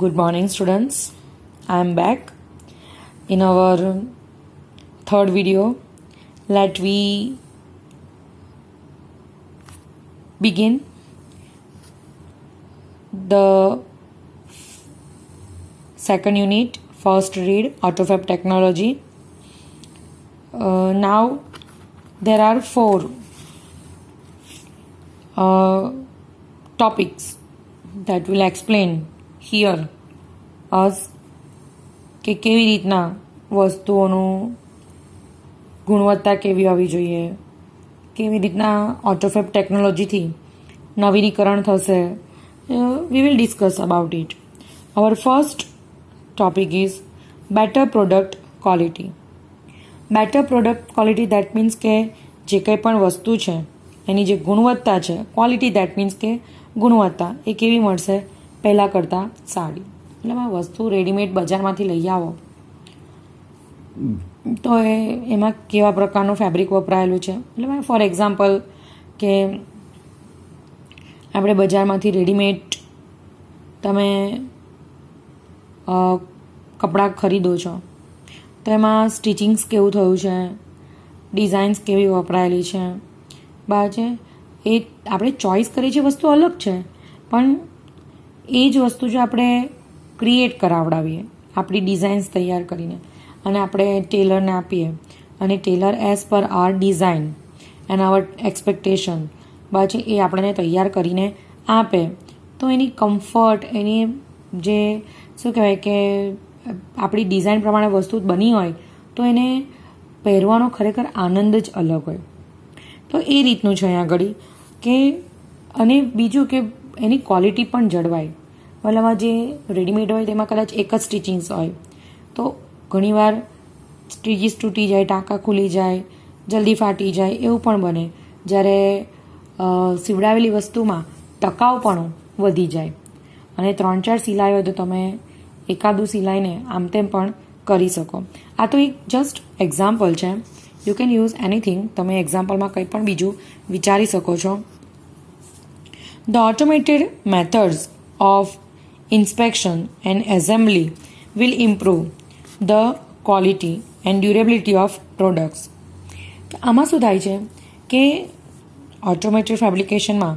Good morning, students. I am back in our third video. Let we begin the second unit, first read, AutoFab technology. Now there are four topics that will explain here us કે કેવી રીતના વસ્તુઓનું ગુણવત્તા કેવી હોવી જોઈએ, કેવી રીતના ઓટોફેબ ટેકનોલોજીથી નવીનીકરણ થશે. We will discuss about it. Our first topic is better product quality. Better product quality that means કે જે કંઈ પણ વસ્તુ છે એની જે ગુણવત્તા છે, ક્વોલિટી દેટ મીન્સ કે ગુણવત્તા એ કેવી મળશે પહેલાં કરતાં સારી. એટલે આ વસ્તુ રેડીમેડ બજારમાંથી લઈ આવો તો એમાં કેવા પ્રકારનું ફેબ્રિક વપરાયેલું છે. એટલે ફોર એક્ઝામ્પલ કે આપણે બજારમાંથી રેડીમેડ તમે કપડાં ખરીદો છો તો એમાં સ્ટિચિંગ્સ કેવું થયું છે, ડિઝાઇન્સ કેવી વપરાયેલી છે, બરાબર છે. એ આપણે ચોઇસ કરી છે વસ્તુ અલગ છે, પણ એ જ વસ્તુ જો આપણે ક્રિએટ કરાવડાવીએ આપણી ડિઝાઇન્સ તૈયાર કરીને અને આપણે ટેલરને આપીએ અને tailor as per our design and our expectation બાજુ એ આપણને તૈયાર કરીને આપે તો એની કમ્ફર્ટ, એની જે શું કહેવાય કે આપણી ડિઝાઇન પ્રમાણે વસ્તુ બની હોય તો એને પહેરવાનો ખરેખર આનંદ જ અલગ હોય. તો એ રીતનું છે અહીંયા આગળ કે અને બીજું કે એની ક્વોલિટી પણ જળવાય. મતલબમાં જે રેડીમેડ હોય તેમાં કદાચ એક જ સ્ટિચિંગ્સ હોય તો ઘણીવાર સ્ટિચીસ તૂટી જાય, ટાંકા ખુલી જાય, જલ્દી ફાટી જાય એવું પણ બને. જ્યારે સીવડાવેલી વસ્તુમાં ટકાઉપણું વધી જાય અને 3-4 સિલાઈ હોય તો તમે એકાદું સિલાઈને આમ તેમ પણ કરી શકો. આ તો એક જસ્ટ એક્ઝામ્પલ છે. You can use anything. તમે એક્ઝામ્પલમાં કંઈ પણ બીજું વિચારી શકો છો. The automated methods of inspection and assembly will improve the quality and durability of products. આમાં શું થાય છે કે ઓટોમેટેડ ફેબ્રિકેશનમાં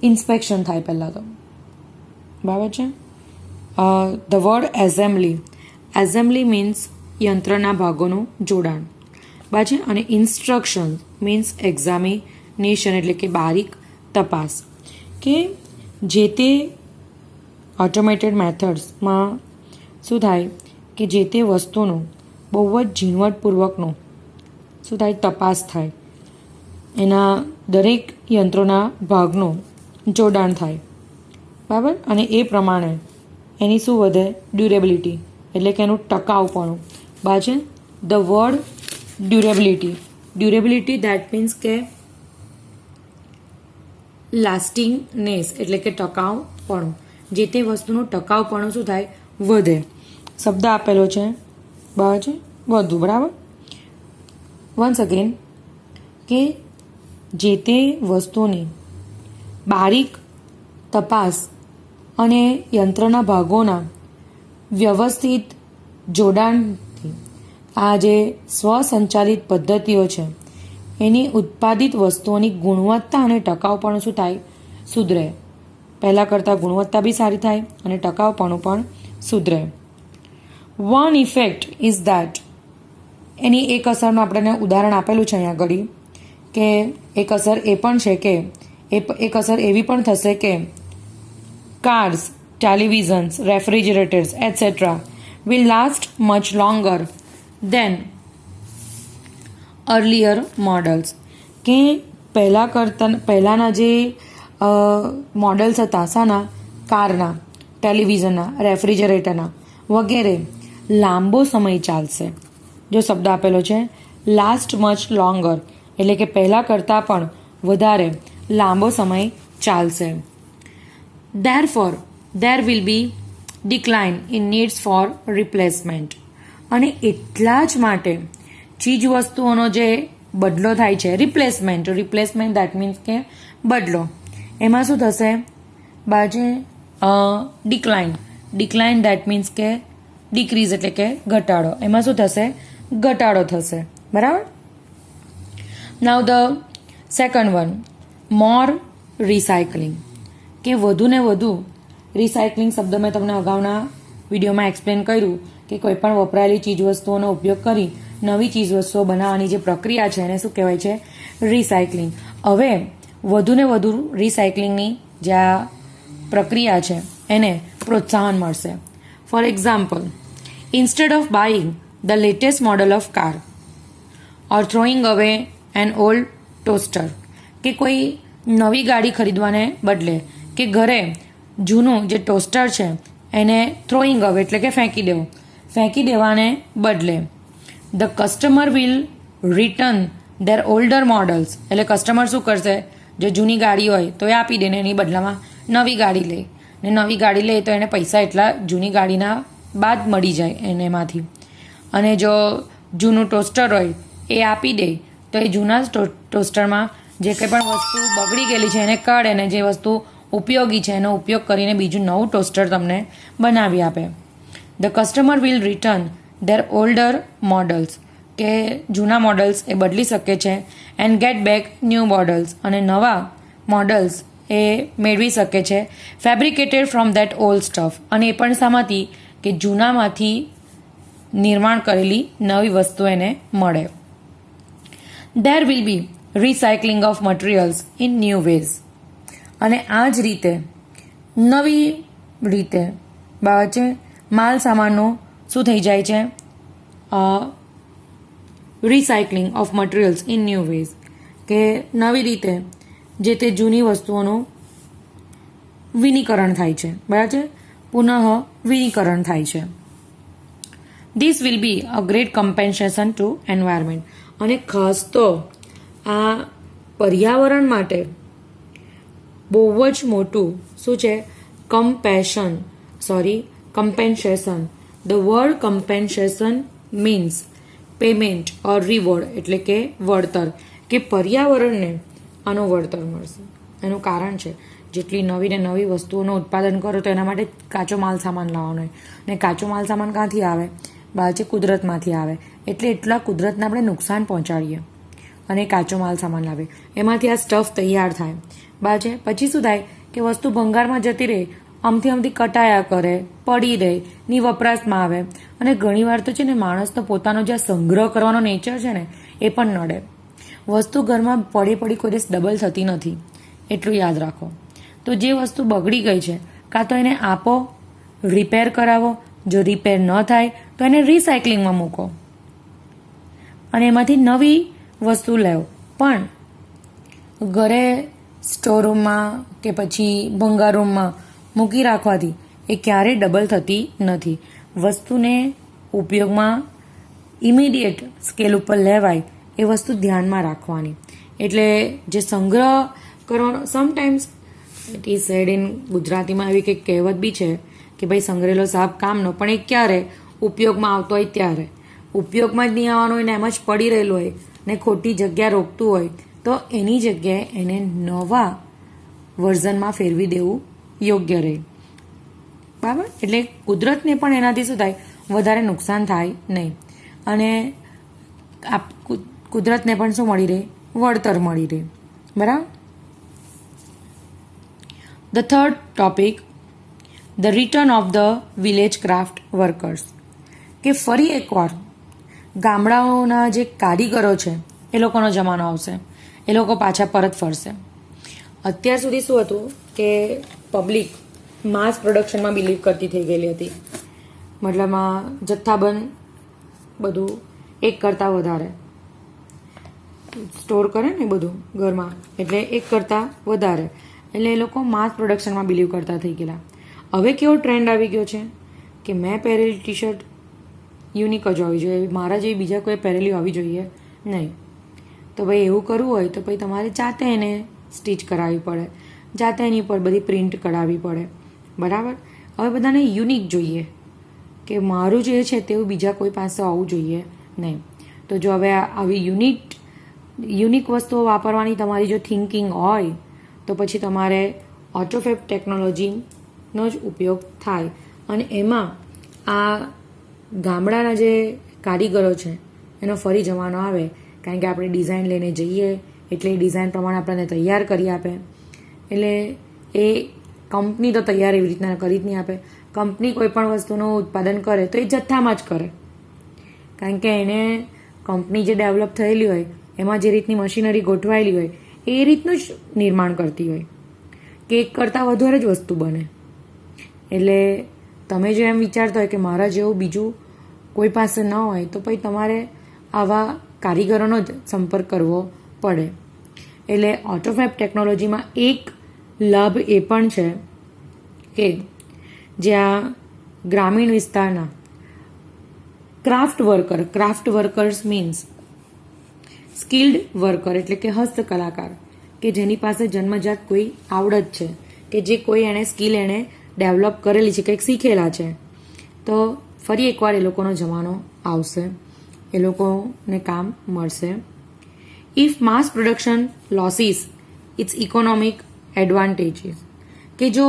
ઇન્સ્પેક્શન થાય પહેલાં તો, બરાબર છે. The word assembly. Assembly means યંત્રના ભાગોનું જોડાણ, બરાબર છે. અને ઇન્સ્ટ્રક્શન મીન્સ એક્ઝામિનેશન એટલે કે બારીક તપાસ. કે જે તે ઓટોમેટેડ મેથડ્સમાં શું થાય કે જે તે વસ્તુનું બહુ જ ઝીણવટપૂર્વકનું શું થાય તપાસ થાય, એના દરેક યંત્રોના ભાગનું જોડાણ થાય, બરાબર. અને એ પ્રમાણે એની શું વધે ડ્યુરેબિલિટી એટલે કે એનું ટકાઉપણું. બાજુ the word durability. Durability that means કે લાસ્ટિંગનેસ એટલે કે ટકાઉપણું. જે તે વસ્તુનું ટકાઉપણું શું થાય વધે. શબ્દ આપેલો છે, બરાબર છે, વધુ, બરાબર. વન્સ અગેન કે જે તે વસ્તુની બારીક તપાસ અને યંત્રના ભાગોના વ્યવસ્થિત જોડાણથી આ જે સ્વસંચાલિત પદ્ધતિઓ છે એની ઉત્પાદિત વસ્તુઓની ગુણવત્તા અને ટકાઉપણું શું થાય સુધરે. પહેલાં કરતાં ગુણવત્તા બી સારી થાય અને ટકાઉપણું પણ સુધરે. One effect is that. એની એક અસરનું આપણને ઉદાહરણ આપેલું છે અહીંયા આગળ કે એક અસર એ પણ છે કે એક અસર એવી પણ થશે કે cars, televisions, refrigerators etcetera will last much longer than earlier models. કે પહેલાંના જે મોડલ્સ હતા શાના, કારના, ટેલિવિઝનના, રેફ્રિજરેટરના વગેરે લાંબો સમય ચાલશે. જો શબ્દ આપેલો છે લાસ્ટ મચ લોંગર એટલે કે પહેલાં કરતાં પણ વધારે લાંબો સમય ચાલશે. Therefore there will be decline in needs for replacement. અને એટલા જ માટે ચીજ વસ્તુઓનો જે બદલો થાય છે, રિપ્લેસમેન્ટ દેટ મીન્સ કે બદલો, એમાં શું થશે બાજે ડિક્લાઇન ડિક્લાઇન દેટ મીન્સ કે ડિક્રીઝ એટલે કે ઘટાડો. એમાં શું થશે? ઘટાડો થશે. બરાબર. નાઉ the second one, more recycling, કે વધુ ને વધુ રિસાયકલિંગ શબ્દ મેં તમને અગાઉના વિડીયોમાં એક્સપ્લેન કર્યું કે કોઈ પણ વપરાયેલી ચીજવસ્તુઓનો ઉપયોગ કરી નવી ચીજવસ્તુઓ બનાવવાની જે પ્રક્રિયા છે એને શું કહેવાય છે? રિસાયકલિંગ. હવે વધુ ને વધુ રિસાયકલિંગની જે આ પ્રક્રિયા છે એને પ્રોત્સાહન મળશે. For example, instead of buying the latest model of car or throwing અવે એન ઓલ્ડ ટોસ્ટર, કે કોઈ નવી ગાડી ખરીદવાને બદલે કે ઘરે જૂનું જે ટોસ્ટર છે એને થ્રોઈંગ અવે એટલે કે ફેંકી દેવાને બદલે the customer will return there older models, એટલે કસ્ટમર શું કરશે? જો જૂની ગાડી હોય તો એ આપી દે ને એની બદલામાં નવી ગાડી લે, ને નવી ગાડી લે તો એને પૈસા એટલા જૂની ગાડીના બાદ મળી જાય એને એમાંથી. અને જો જૂનું ટોસ્ટર હોય એ આપી દે તો એ જૂના ટોસ્ટરમાં જે કંઈ પણ વસ્તુ બગડી ગયેલી છે એને કાઢે ને જે વસ્તુ ઉપયોગી છે એનો ઉપયોગ કરીને બીજું નવું ટોસ્ટર તમને બનાવી આપે. The customer will return there older models, કે જૂના મોડલ્સ એ બદલી શકે છે, and get back new models, અને નવા મોડલ્સ એ મેળવી શકે છે, fabricated from that old stuff, અને એ પણ શામાંથી? કે જૂનામાંથી નિર્માણ કરેલી નવી વસ્તુ એને મળે. There will be recycling of materials in new ways, અને આ જ રીતે નવી રીતે છે માલ સામાનનો શું થઈ જાય છે? Recycling of materials in new ways, કે નવી રીતે જે તે જૂની વસ્તુઓનું વિનીકરણ થાય છે. બરાબર છે? પુનઃ વિનીકરણ થાય છે. This will be a great compensation to environment, અને ખાસ તો આ પર્યાવરણ માટે બહુ જ મોટું શું છે? Compensation. The word compensation means payment or reward, એટલે કે વળતર, કે પર્યાવરણને આનું વળતર મળશે. એનું કારણ છે જેટલી નવી ને નવી વસ્તુઓનું ઉત્પાદન કરો તો એના માટે કાચો માલ સામાન લાવવાનો હોય, ને કાચો માલ સામાન ક્યાંથી આવે? બહાર છે કુદરતમાંથી આવે. એટલે એટલા કુદરતને આપણે નુકસાન પહોંચાડીએ અને કાચો માલ સામાન લાવે, એમાંથી આ સ્ટફ તૈયાર થાય. બહાર છે પછી શું થાય? કે વસ્તુ ભંગારમાં જતી રહે, આમથી કટાયા કરે, પડી રહે, ની વપરાશમાં આવે, અને ઘણીવાર તો છે ને માણસનો પોતાનો જે સંગ્રહ કરવાનો નેચર છે ને એ પણ નડે. વસ્તુ ઘરમાં પડી કોઈ દિવસ ડબલ થતી નથી, એટલું યાદ રાખો. તો જે વસ્તુ બગડી ગઈ છે કાં તો એને આપો, રિપેર કરાવો, જો રિપેર ન થાય તો એને રિસાયકલિંગમાં મૂકો અને એમાંથી નવી વસ્તુ લેવો. પણ ઘરે સ્ટોરરૂમમાં કે પછી ભંગાર રૂમમાં મૂકી રાખવાથી એ ક્યારેય ડબલ થતી નથી. વસ્તુને ઉપયોગમાં ઇમિડિયેટ સ્કેલ ઉપર લેવાય એ વસ્તુ ધ્યાનમાં રાખવાની. એટલે જે સંગ્રહ કરવાનો, sometimes it is sad in ગુજરાતીમાં એવી કંઈક કહેવત બી છે કે ભાઈ સંગ્રહેલો સાપ કામનો, પણ એ ક્યારે ઉપયોગમાં આવતો હોય ત્યારે. ઉપયોગમાં જ નહીં આવવાનો હોય ને એમ જ પડી રહેલું હોય ને ખોટી જગ્યા રોકતું હોય તો એની જગ્યાએ એને નવા વર્ઝનમાં ફેરવી દેવું યોગ્ય રહે. બરાબર? એટલે કુદરતને પણ એનાથી શું થાય? વધારે નુકસાન થાય નહીં, અને કુદરતને પણ શું મળી રહે? વળતર મળી રહે. બરાબર. The third topic, the return of the village craft workers, કે ફરી એકવાર ગામડાઓના જે કારીગરો છે એ લોકોનો જમાનો આવશે, એ લોકો પાછા પરત ફરશે. અત્યાર સુધી શું હતું કે પબ્લિક માસ પ્રોડક્શનમાં બિલીવ કરતી થઈ ગયેલી હતી, મતલબમાં જથ્થાબંધ બધું એક કરતાં વધારે સ્ટોર કરે ને બધું ઘરમાં, એટલે એક કરતાં વધારે, એટલે એ લોકો માસ પ્રોડક્શનમાં બિલીવ કરતા થઈ ગયેલા. હવે કેવો ટ્રેન્ડ આવી ગયો છે કે મેં પહેરેલી ટી શર્ટ યુનિક જ હોવી જોઈએ, મારા જેવી બીજા કોઈ પહેરેલી હોવી જોઈએ નહીં. તો ભાઈ એવું કરવું હોય તો ભાઈ તમારે જાતે એને સ્ટીચ કરાવવી પડે, જાતે એની પર બધી પ્રિન્ટ કઢાવવી પડે. બરાબર? હવે બધાને યુનિક જોઈએ કે મારું જે છે તેવું બીજા કોઈ પાસે હોવું જોઈએ નહીં. તો જો હવે આવી યુનિક વસ્તુઓ વાપરવાની તમારી જો થિંકિંગ હોય તો પછી તમારે ઓટોફેબ ટેકનોલોજીનો જ ઉપયોગ થાય અને એમાં આ ગામડાના જે કારીગરો છે એનો ફરી જમાનો આવે, કારણ કે આપણે ડિઝાઇન લઈને જઈએ એટલે એ ડિઝાઇન પ્રમાણે આપણને તૈયાર કરી આપે. એટલે એ કંપની તો તૈયાર એવી રીતના કરી જ નહીં આપે. કંપની કોઈ પણ વસ્તુનું ઉત્પાદન કરે તો એ જથ્થામાં જ કરે, કારણ કે એને કંપની જે ડેવલપ થયેલી હોય એમાં જે રીતની મશીનરી ગોઠવાયેલી હોય એ રીતનું જ નિર્માણ કરતી હોય કે એક કરતાં વધારે જ વસ્તુ બને. એટલે તમે જો એમ વિચારતા હોય કે મારા જેવું બીજું કોઈ પાસે ન હોય તો પછી તમારે આવા કારીગરોનો જ સંપર્ક કરવો પડે. એટલે ઓટોફેબ ટેકનોલોજીમાં એક લાભ એ પણ છે કે જ્યાં ગ્રામીણ વિસ્તારના craft workers means skilled worker એટલે કે હસ્તકલાકાર, કે જેની પાસે જન્મજાત કોઈ આવડત છે, કે જે કોઈ એણે સ્કિલ એણે ડેવલપ કરેલી છે, કંઈક શીખેલા છે, તો ફરી એકવાર એ લોકોનો જમાનો આવશે, એ લોકોને કામ મળશે. If mass production loses its economic advantages, કે જો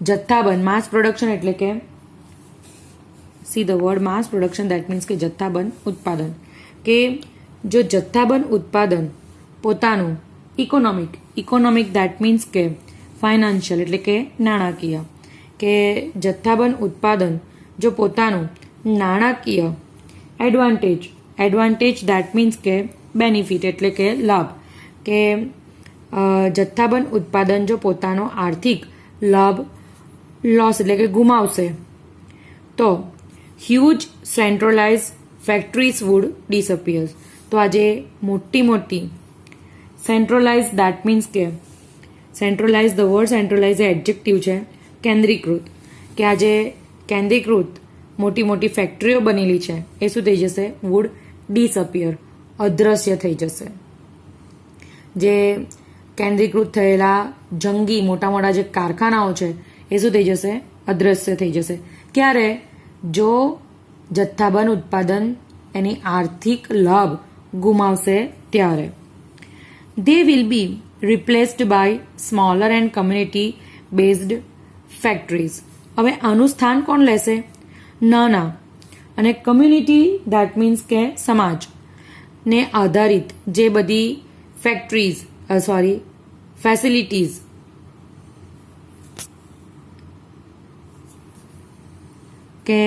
જથ્થાબંધ, માસ પ્રોડક્શન એટલે કે see the word mass production, that means કે જથ્થાબંધ ઉત્પાદન, કે જો જથ્થાબંધ ઉત્પાદન પોતાનું ઇકોનોમિક દેટ મીન્સ કે ફાઇનાન્શિયલ એટલે કે નાણાકીય, કે જથ્થાબંધ ઉત્પાદન જો પોતાનું નાણાકીય એડવાન્ટેજ દેટ મીન્સ કે બેનિફિટ એટલે કે લાભ, કે જથ્થાબંધ ઉત્પાદન જો પોતાનો આર્થિક લાભ લોસ એટલે કે ગુમાવશે તો huge centralise factories would disappears. તો આજે મોટી સેન્ટ્રલાઇઝ દેટ મીન્સ કે સેન્ટ્રલાઇઝ, ધ વર્ડ સેન્ટ્રલાઇઝ એ એડજેક્ટિવ છે, કેન્દ્રીકૃત, કે આજે કેન્દ્રીકૃત મોટી ફેક્ટરીઓ બનેલી છે એ શું થઈ જશે? વુડ ડિસઅપિયર, અદ્રશ્ય થઈ જશે. જે કેન્દ્રીકૃત થયેલા જંગી મોટા જે કારખાનાઓ છે એ શું થઈ જશે? અદ્રશ્ય થઈ જશે. ક્યારે? જો જથ્થાબંધ ઉત્પાદન એની આર્થિક લાભ ગુમાવશે ત્યારે. They will be replaced by smaller and community based factories. હવે આનું સ્થાન કોણ લેશે? નાના અને કમ્યુનિટી દેટ મીન્સ કે સમાજ ને આધારિત જે બધી ફેસિલિટીઝ કે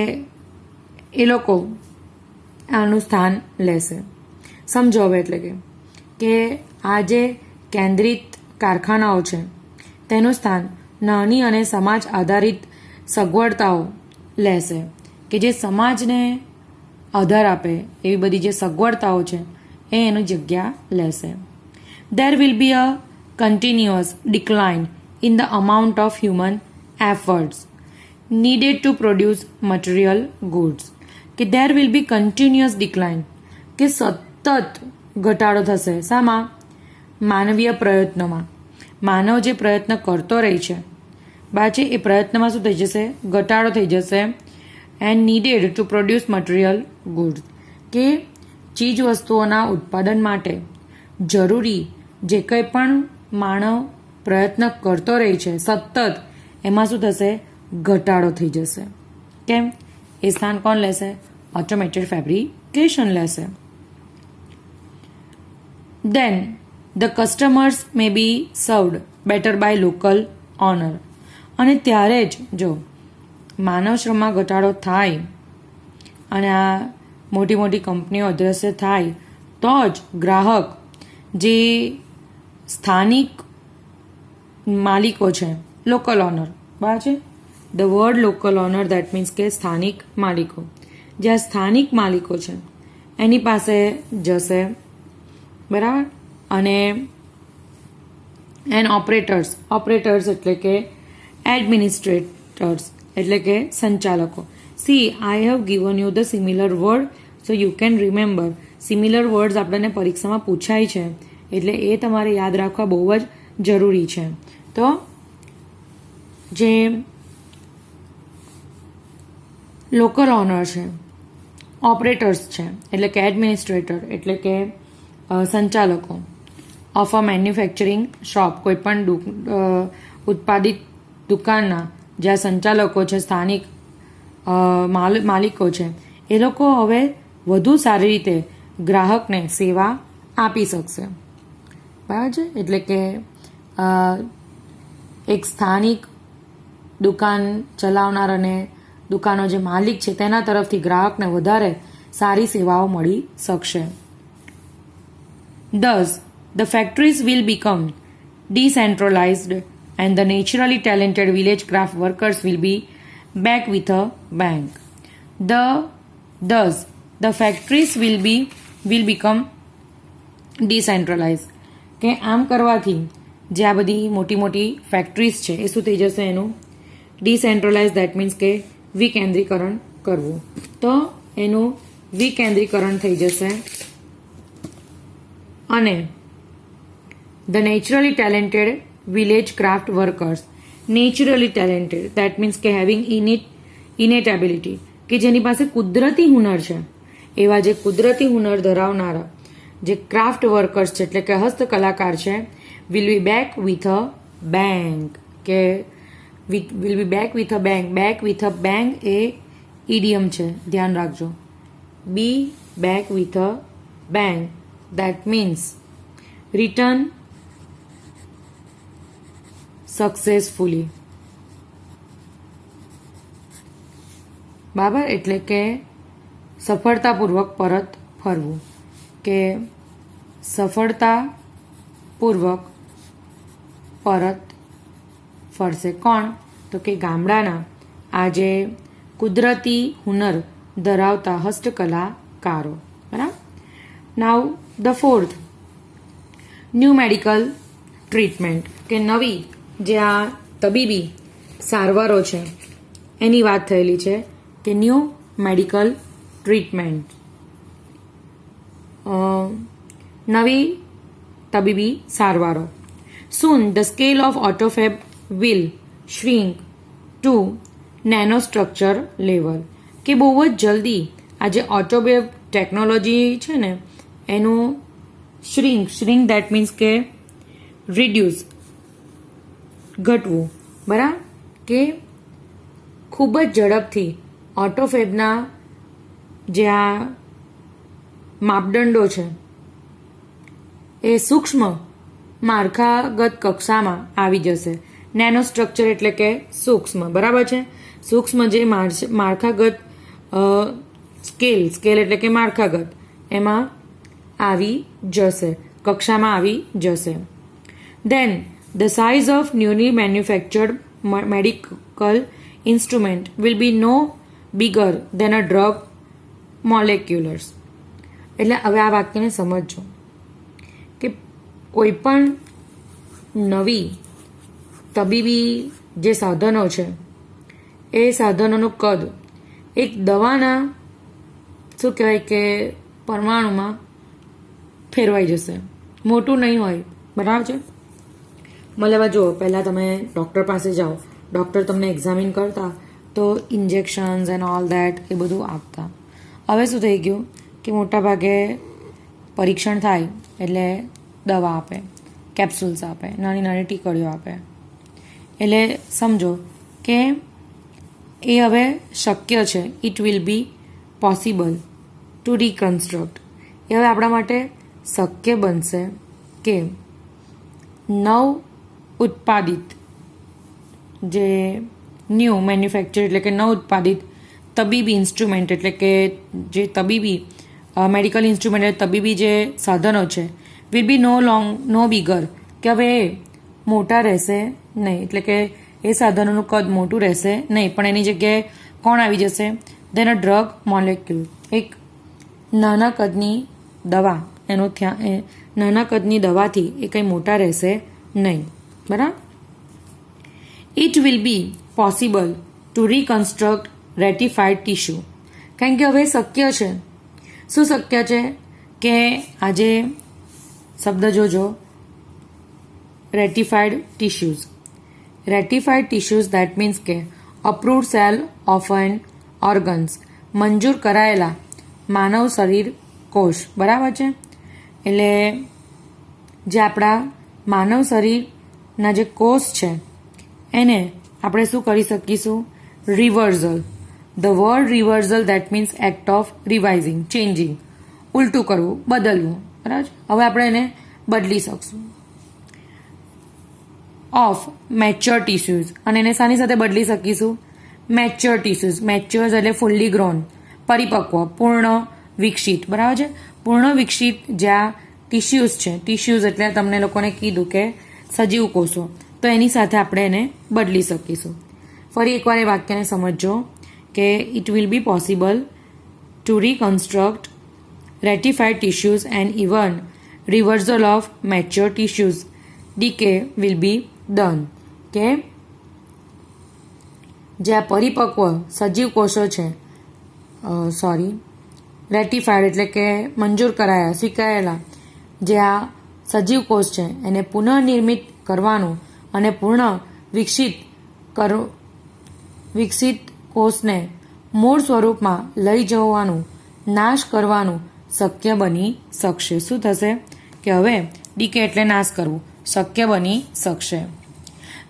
એ લોકો આનું સ્થાન લેશે. સમજો હવે, એટલે કે આ જે કેન્દ્રિત કારખાનાઓ છે તેનું સ્થાન નાની અને સમાજ આધારિત સગવડતાઓ લેશે, કે જે સમાજને આધાર આપે એવી બધી જે સગવડતાઓ છે એ એની જગ્યા લેશે. There will be a continuous decline in the amount of human efforts needed to produce material goods. કે there will be continuous decline, કે સતત ઘટાડો થશે. શામાં? માનવીય પ્રયત્નોમાં. માનવ જે પ્રયત્ન કરતો રહે છે બાકી એ પ્રયત્નમાં શું થઈ જશે? ઘટાડો થઈ જશે. And needed to produce material goods, કે ચીજ વસ્તુઓના ઉત્પાદન માટે જરૂરી જે કંઈ પણ માનવ પ્રયત્ન કરતો રહે છે સતત, એમાં શું થશે? ઘટાડો થઈ જશે. કેમ? એ સ્થાન કોણ લેશે? ઓટોમેટેડ ફેબ્રિકેશન લેશે. Then the customers may be served better by local owner. અને ત્યારે જ જો માનવ શ્રમમાં ઘટાડો થાય અને આ મોટી કંપનીઓ અદ્રશ્ય થાય તો જ ગ્રાહક જે સ્થાનિક માલિકો છે, લોકલ ઓનર, બરાબર છે? The word local owner that means કે સ્થાનિક માલિકો, જે આ સ્થાનિક માલિકો છે એની પાસે જશે, બરાબર? અને ઓપરેટર્સ એટલે કે એડમિનિસ્ટ્રેટર્સ એટલે કે સંચાલકો. C I have given you the similar word so you can remember. Similar words આપણને પરીક્ષામાં પૂછાય છે એટલે એ તમારે યાદ રાખવા બહુ જ જરૂરી છે. તો જે લોકલ ઓનર છે, ઓપરેટર્સ છે એટલે કે એડમિનિસ્ટ્રેટર એટલે કે સંચાલકો, ઓફ અ મેન્યુફેક્ચરિંગ શોપ, કોઈ પણ ઉત્પાદિત દુકાનના જ્યાં સંચાલકો છે સ્થાનિક માલિકો છે એ લોકો હવે વધુ સારી રીતે ગ્રાહકને સેવા આપી શકશે. બરાબર છે. એટલે કે એક સ્થાનિક દુકાન ચલાવનાર અને દુકાનો જે માલિક છે તેના તરફથી ગ્રાહકને વધારે સારી સેવાઓ મળી શકશે. Thus, the factories will become decentralized and the naturally talented village craft workers will be back with a bang. Thus, the factories will become decentralized. કે આમ કરવાથી જે આ બધી મોટી મોટી ફેક્ટરીઝ છે એ શું થઈ જશે? એનું ડિસેન્ટ્રલાઇઝ, દેટ મીન્સ કે વિકેન્દ્રીકરણ કરવું. તો એનું વિકેન્દ્રીકરણ થઈ જશે અને the naturally talented village craft workers, naturally talented that means કે હેવિંગ ઇનેટ એબિલિટી, કે જેની પાસે કુદરતી હુનર છે, એવા જે કુદરતી હુનર ધરાવનારા જે ક્રાફ્ટ વર્કર્સ છે એટલે કે હસ્તકલાકાર છે, will be back with a bang. કે will be back with a bang. Back with a bang એ ઇડિયમ છે, ધ્યાન રાખજો. Be back with a bang that means return successfully. બરાબર. એટલે કે સફળતાપૂર્વક પરત ફરવું. કે સફળતાપૂર્વક પરત ફરશે કોણ? તો કે ગામડાના આ જે કુદરતી હુનર ધરાવતા હસ્તકલાકારો. બરાબર. નાઉ the fourth, new medical treatment. કે નવી જે આ તબીબી સારવારો છે એની વાત થયેલી છે કે ન્યૂ મેડિકલ ટ્રીટમેન્ટ, નવી તબીબી સારવારો. Soon the scale of autophagy will shrink to nanostructure level. કે બહુ જ જલ્દી આ જે ઓટોપેવ ટેકનોલોજી છે ને એનું શ્રિંક દેટ મીન્સ કે રિડ્યુસ, ઘટવું. બરાબર. કે ખૂબ જ ઝડપથી ઓટોફેબના જે આ માપદંડો છે એ સૂક્ષ્મ માળખાગત કક્ષામાં આવી જશે. નેનો સ્ટ્રક્ચર એટલે કે સૂક્ષ્મ. બરાબર છે. સૂક્ષ્મ જે માળખાગત સ્કેલ એટલે કે માળખાગત એમાં આવી જશે, કક્ષામાં આવી જશે. Then the size of newly manufactured medical instrument will be no bigger than a drug molecules. એટલે હવે આ વાક્યને સમજજો કે કોઈ પણ નવી તબીબી જે સાધનો છે એ સાધનોનું કદ એક દવાના શું કહેવાય કે પરમાણુમાં ફેરવાઈ જશે, મોટું નહીં હોય. બરાબર છે. મતલબ જુઓ, પહેલાં તમે ડૉક્ટર પાસે જાઓ, ડૉક્ટર તમને એક્ઝામિન કરતા તો ઇન્જેક્શન્સ એન્ડ ઓલ દેટ એ બધું આપતા. હવે શું થઈ ગયું કે મોટાભાગે પરીક્ષણ થાય એટલે દવા આપે, કેપ્સ્યુલ્સ આપે, નાની નાની ટીકડીઓ આપે. એટલે સમજો કે એ હવે શક્ય છે, it will be possible to reconstruct. એ હવે આપણા માટે શક્ય બનશે કે નવ ઉત્પાદિત જે ન્યૂ મેન્યુફેક્ચર એટલે કે નવ ઉત્પાદિત તબીબી ઇન્સ્ટ્રુમેન્ટ એટલે કે જે તબીબી મેડિકલ ઇન્સ્ટ્રુમેન્ટ એટલે તબીબી જે સાધનો છે વિલ બી નો બિગર, કે હવે એ મોટા રહેશે નહીં. એટલે કે એ સાધનોનું કદ મોટું રહેશે નહીં, પણ એની જગ્યાએ કોણ આવી જશે? દેન અ ડ્રગ મોલેક્યુલ, એક નાના કદની દવા. એનો નાના કદની દવાથી એ કંઈ મોટા રહેશે નહીં. બરાબર. It will be possible to reconstruct ratified tissue. કારણ કે હવે શક્ય છે. શું શક્ય છે? કે આજે શબ્દ જોજો, ratified tissues. Ratified tissues that means કે approved sale of an organs, મંજૂર કરાયેલા માનવ શરીર કોષ. બરાબર છે. એટલે જે આપણા માનવ શરીરના જે કોષ છે એને આપણે શું કરી શકીશું? Reversal. The word reversal that means act of revising, changing, ઉલટું કરવું, બદલવું. બરાબર. હવે આપણે એને બદલી શકશું. ઓફ મેચ્યોર ટિશ્યુઝ, અને એને શાની સાથે બદલી શકીશું? Mature tissues. મેચ્યોર્સ એટલે ફુલ્લી ગ્રોન, પરિપક્વ, પૂર્ણ વિકસિત. બરાબર છે. પૂર્ણ વિકસિત જ્યાં ટિશ્યુઝ છે, ટિશ્યુઝ એટલે તમને લોકોને કીધું કે સજીવ કોષો, તો એની સાથે આપણે એને બદલી શકીશું. ફરી એકવાર એ વાક્યને સમજજો કે it will be possible to reconstruct ratified tissues and even reversal of mature tissues decay will be done. કે જ્યાં પરિપક્વ સજીવ કોષો છે, રેટિફાઈડ એટલે કે મંજૂર કરાયા, સ્વીકારેલા જે આ સજીવ કોષ છે એને પુનઃનિર્મિત કરવાનું અને પૂર્ણ વિકસિત કોષને મૂળ સ્વરૂપમાં લઈ જવાનું, નાશ કરવાનું શક્ય બની શકશે. શું થશે? કે હવે ડીકે એટલે નાશ કરવું શક્ય બની શકશે.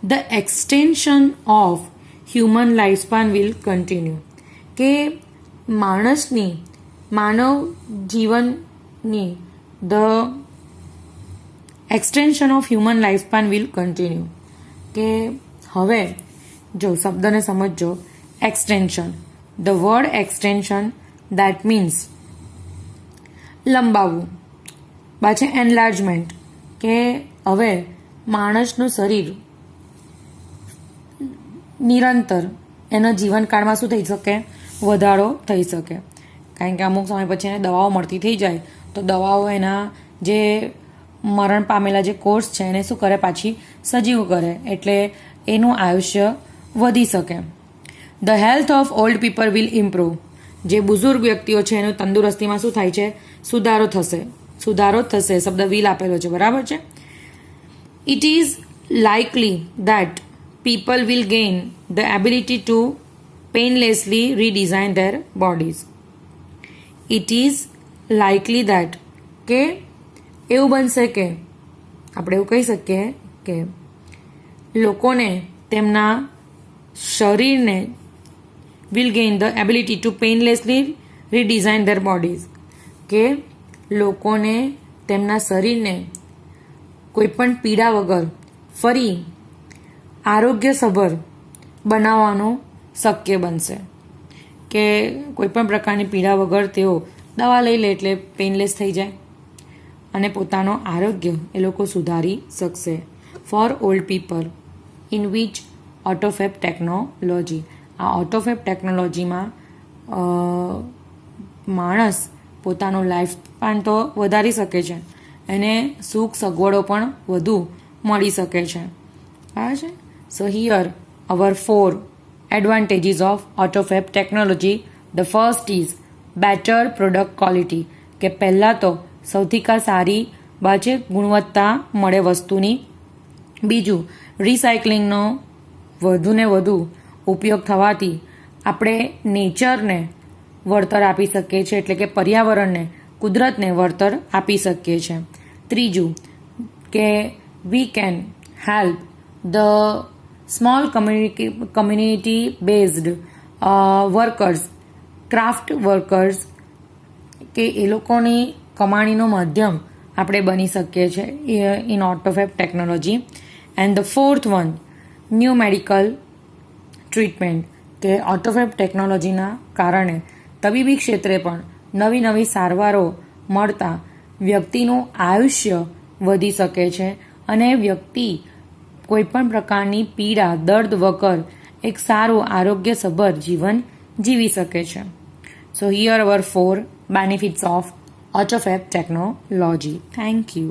The extension of human lifespan will continue. કે માનવ જીવનની the extension of human lifespan will continue. કે હવે જો શબ્દને સમજજો. Extension, the word extension that means લંબાવવું. પાછે એનલાર્જમેન્ટ, કે હવે માણસનું શરીર નિરંતર એના જીવનકાળમાં શું થઈ શકે? વધારો થઈ શકે. કારણ કે અમુક સમય પછી એને દવાઓ મળતી થઈ જાય તો દવાઓ એના જે મરણ પામેલા જે કોષ છે એને શું કરે? પાછી સજીવ કરે, એટલે એનું આયુષ્ય વધી શકે. The health of old people will improve. જે બુઝુર્ગ વ્યક્તિઓ છે એનું તંદુરસ્તીમાં શું થાય છે? સુધારો થશે. સુધારો થશે શબ્દ વિલ આપેલો છે. બરાબર છે. It is likely that people will gain the ability to painlessly redesign their bodies. It is likely that કે એવું બનશે કે આપણે એવું કહી શકીએ કે લોકોને તેમના શરીરને will gain the ability to painlessly redesign their bodies. કે લોકોને તેમના શરીરને કોઈપણ પીડા વગર ફરી આરોગ્યસભર બનાવવાનું શક્ય બનશે. કે કોઈપણ પ્રકારની પીડા વગર તેઓ દવા લઈ લે એટલે પેનલેસ થઈ જાય અને પોતાનો આરોગ્ય એ લોકો સુધારી શકશે. For old people in which autofab technology. આ ઓટોફેબ ટેકનોલોજીમાં માણસ પોતાનો લાઈફ સ્પાન તો વધારી શકે છે, એને સુખ સગવડો પણ વધુ મળી શકે છે. બરાબર છે. So here our 4 advantages of AutoFab technology. The first is better product quality. કે પહેલાં તો સૌથી સારી બાજે ગુણવત્તા મળે વસ્તુની. બીજું, રિસાયકલિંગનો વધુને વધુ ઉપયોગ થવાથી આપણે નેચરને વળતર આપી શકીએ છીએ, એટલે કે પર્યાવરણને, કુદરતને વળતર આપી શકીએ છીએ. ત્રીજું કે we can help the small community based workers, craft workers, કે એ લોકોની કમાણીનો માધ્યમ આપણે બની શકીએ છીએ in autofab technology. And the fourth one, new medical treatment. કે ઓટોફેબ ટેકનોલોજીના કારણે તબીબી ક્ષેત્રે પણ નવી નવી સારવારો મળતા વ્યક્તિનું આયુષ્ય વધી શકે છે અને વ્યક્તિ કોઈપણ પ્રકારની પીડા, દર્દ વગર એક સારું આરોગ્યસભર જીવન જીવી શકે છે. So here our 4 benefits of AutoFab technology. Thank you.